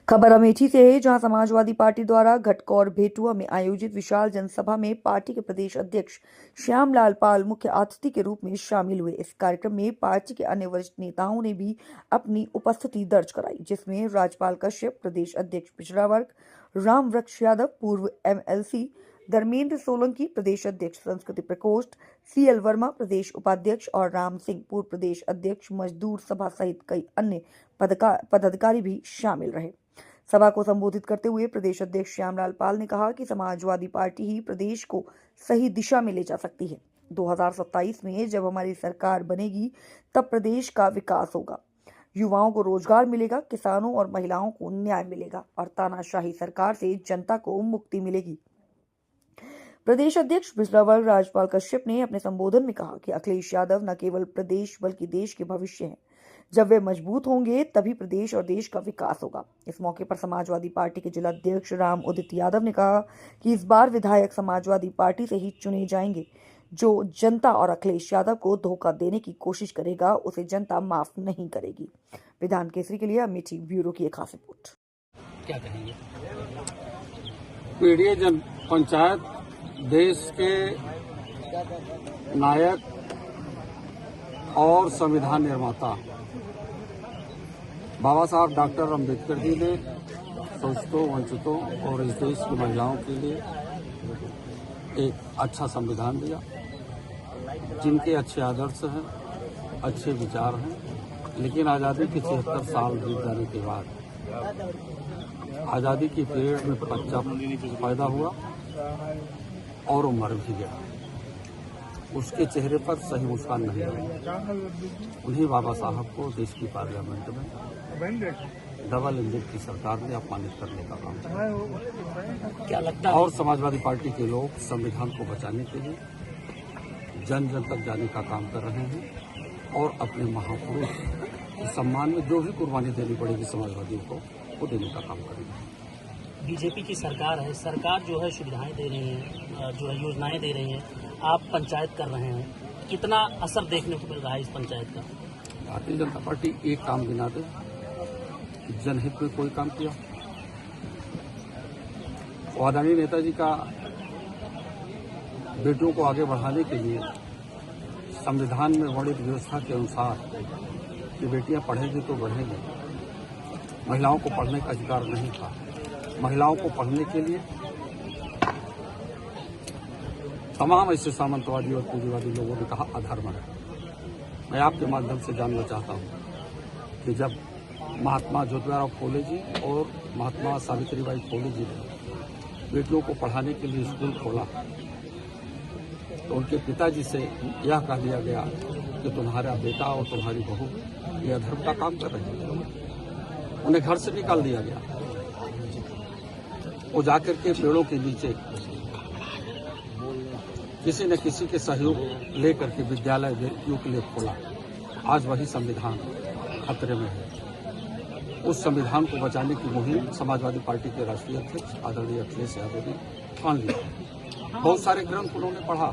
खबर अमेठी से है, जहां समाजवादी पार्टी द्वारा घटकौर भेटुआ में आयोजित विशाल जनसभा में पार्टी के प्रदेश अध्यक्ष श्यामलाल पाल मुख्य अतिथि के रूप में शामिल हुए। इस कार्यक्रम में पार्टी के अन्य वरिष्ठ नेताओं ने भी अपनी उपस्थिति दर्ज कराई, जिसमें राजपाल कश्यप, प्रदेश अध्यक्ष पिछड़ा वर्ग रामवृक्ष यादव, पूर्व एमएलसी धर्मेंद्र सोलंकी, प्रदेश अध्यक्ष संस्कृति प्रकोष्ठ सीएल वर्मा, प्रदेश उपाध्यक्ष और राम सिंह, पूर्व प्रदेश अध्यक्ष मजदूर सभा सहित कई अन्य पदाधिकारी भी शामिल रहे। सभा को संबोधित करते हुए प्रदेश अध्यक्ष श्यामलाल पाल ने कहा कि समाजवादी पार्टी ही प्रदेश को सही दिशा में ले जा सकती है। 2027 में जब हमारी सरकार बनेगी तब प्रदेश का विकास होगा, युवाओं को रोजगार मिलेगा, किसानों और महिलाओं को न्याय मिलेगा और तानाशाही सरकार से जनता को मुक्ति मिलेगी। प्रदेश अध्यक्ष पिछड़ा वर्ग राजपाल कश्यप ने अपने संबोधन में कहा कि अखिलेश यादव न केवल प्रदेश बल्कि देश के भविष्य हैं। जब वे मजबूत होंगे तभी प्रदेश और देश का विकास होगा। इस मौके पर समाजवादी पार्टी के जिला अध्यक्ष राम उदित यादव ने कहा कि इस बार विधायक समाजवादी पार्टी से ही चुने जाएंगे। जो जनता और अखिलेश यादव को धोखा देने की कोशिश करेगा उसे जनता माफ नहीं करेगी। विधान केसरी के लिए अमेठी ब्यूरो की एक खास रिपोर्ट। क्या कहेंगे? पीढ़ी जन पंचायत देश के नायक और संविधान निर्माता बाबा साहब डॉक्टर अम्बेडकर जी ने शोषितों, वंचितों और इस देश की महिलाओं के लिए एक अच्छा संविधान दिया, जिनके अच्छे आदर्श हैं, अच्छे विचार हैं। लेकिन आज़ादी के 76 साल बीत जाने के बाद आज़ादी की पेड़ में बच्चा पैदा हुआ और वो मर भी गया। उसके चेहरे पर सही मुस्कान नहीं आई। उन्हीं बाबा साहब को देश की पार्लियामेंट में डबल इंजन की सरकार ने अपमानित करने का काम किया। क्या लगता है? और समाजवादी पार्टी के लोग संविधान को बचाने के लिए जन जन तक जाने का काम कर रहे हैं और अपने महापुरुष के सम्मान में जो भी कुर्बानी देनी पड़ेगी समाजवादियों को, वो देने का काम करेंगे। बीजेपी की सरकार है, सरकार जो है सुविधाएं दे रही है, जो है योजनाएं दे रही है, आप पंचायत कर रहे हैं, कितना असर देखने को मिल रहा है इस पंचायत का? भारतीय जनता पार्टी एक काम गिना दे, जनहित में कोई काम किया। आदरणीय नेताजी का बेटियों को आगे बढ़ाने के लिए संविधान में वर्णित व्यवस्था के अनुसार कि बेटियां पढ़ेंगी तो बढ़ेंगी, महिलाओं को पढ़ने का अधिकार नहीं था। महिलाओं को पढ़ने के लिए तमाम ऐसे सामंतवादी और पूंजीवादी लोगों ने कहा अधर्म है। मैं आपके माध्यम से जानना चाहता हूं कि जब महात्मा ज्योतिराव फूले जी और महात्मा सावित्रीबाई फूले जी ने बेटियों को पढ़ाने के लिए स्कूल खोला तो उनके पिताजी से यह कह दिया गया कि तुम्हारा बेटा और तुम्हारी बहू ये अधर्म का काम कर रहे हैं। उन्हें घर से निकाल दिया गया। वो जाकर के पेड़ों के नीचे किसी न किसी के सहयोग लेकर के विद्यालय बेटियों के लिए खोला। आज वही संविधान खतरे में है। उस संविधान को बचाने की मुहिम समाजवादी पार्टी के राष्ट्रीय अध्यक्ष आदरणीय अखिलेश यादव ने ठान लिया। बहुत सारे ग्रंथ उन्होंने पढ़ा,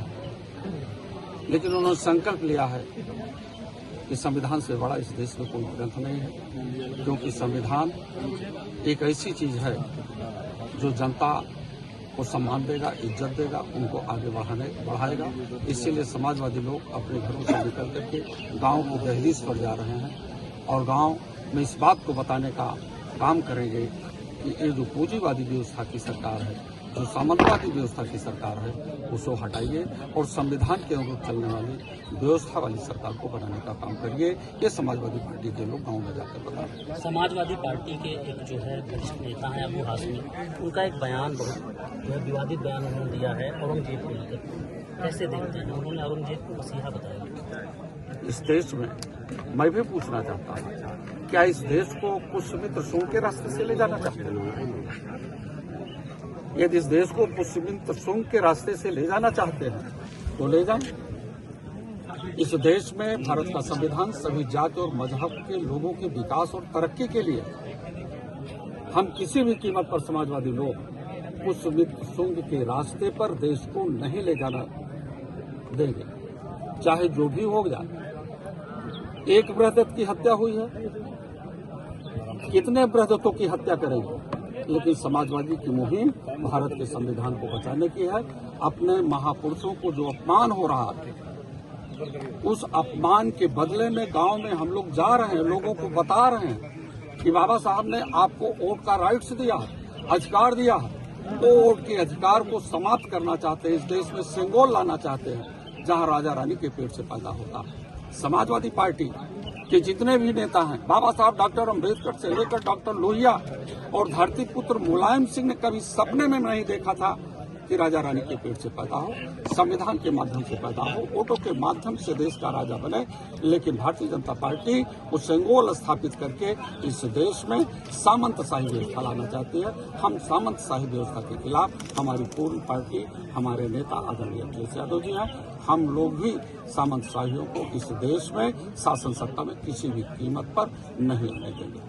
लेकिन उन्होंने संकल्प लिया है कि संविधान से बड़ा इस देश में कोई ग्रंथ नहीं है, क्योंकि संविधान एक ऐसी चीज है जो जनता को सम्मान देगा, इज्जत देगा, उनको आगे बढ़ाएगा। इसीलिए समाजवादी लोग अपने घरों से निकल करके गांव की दहलीज पर जा रहे हैं और गांव में इस बात को बताने का काम करेंगे कि ये जो पूंजीवादी व्यवस्था की सरकार है, जो सामंतवादी व्यवस्था की सरकार है, उसको हटाइए और संविधान के अनुरूप चलने वाली व्यवस्था वाली सरकार को बनाने का काम करिए। ये समाजवादी पार्टी के लोग गांव में जाकर बता रहे हैं। समाजवादी पार्टी के एक जो है वरिष्ठ नेता है अबू हाशमी, उनका एक बयान बहुत जो है विवादित बयान उन्होंने दिया है औरंगजेब को लेकर। कैसे देखते हैं? उन्होंने औरंगजेब को मसीहा बताया। इस देश में मैं भी पूछना चाहता हूँ, क्या इस देश को पुष्यमित्र सोम के रास्ते से ले जाना चाहते हैं? यदि इस देश को पुष्यमित्र सोम के रास्ते से ले जाना चाहते हैं तो ले जाएं। इस देश में भारत का संविधान सभी जाति और मजहब के लोगों के विकास और तरक्की के लिए हम किसी भी कीमत पर समाजवादी लोग पुष्यमित्र सोम के रास्ते पर देश को नहीं ले जाना देंगे, चाहे जो भी हो जाए। एक बृहदत्त की हत्या हुई है, कितने बृहदत्तों की हत्या करेंगे, लेकिन समाजवादी की मुहिम भारत के संविधान को बचाने की है। अपने महापुरुषों को जो अपमान हो रहा है, उस अपमान के बदले में गांव में हम लोग जा रहे हैं, लोगों को बता रहे हैं कि बाबा साहब ने आपको वोट का राइट्स दिया, अधिकार दिया। वो वोट के अधिकार को समाप्त करना चाहते हैं, इस देश में सिंगोल लाना चाहते हैं जहां राजा रानी के पेट से पैदा होता है। समाजवादी पार्टी के जितने भी नेता हैं, बाबा साहब डॉक्टर अम्बेडकर से लेकर डॉक्टर लोहिया और धरती पुत्र मुलायम सिंह ने कभी सपने में नहीं देखा था कि राजा रानी के पेट से पैदा हो, संविधान के माध्यम से पैदा हो, वोटों के माध्यम से देश का राजा बने। लेकिन भारतीय जनता पार्टी वो सेंगोल स्थापित करके इस देश में सामंतशाही व्यवस्था लाना चाहती है। हम सामंतशाही व्यवस्था के खिलाफ, हमारी पूर्ण पार्टी, हमारे नेता आदरणीय अखिलेश यादव जी हैं। हम लोग भी सामंतशाहियों को इस देश में शासन सत्ता में किसी भी कीमत पर नहीं रहने देंगे।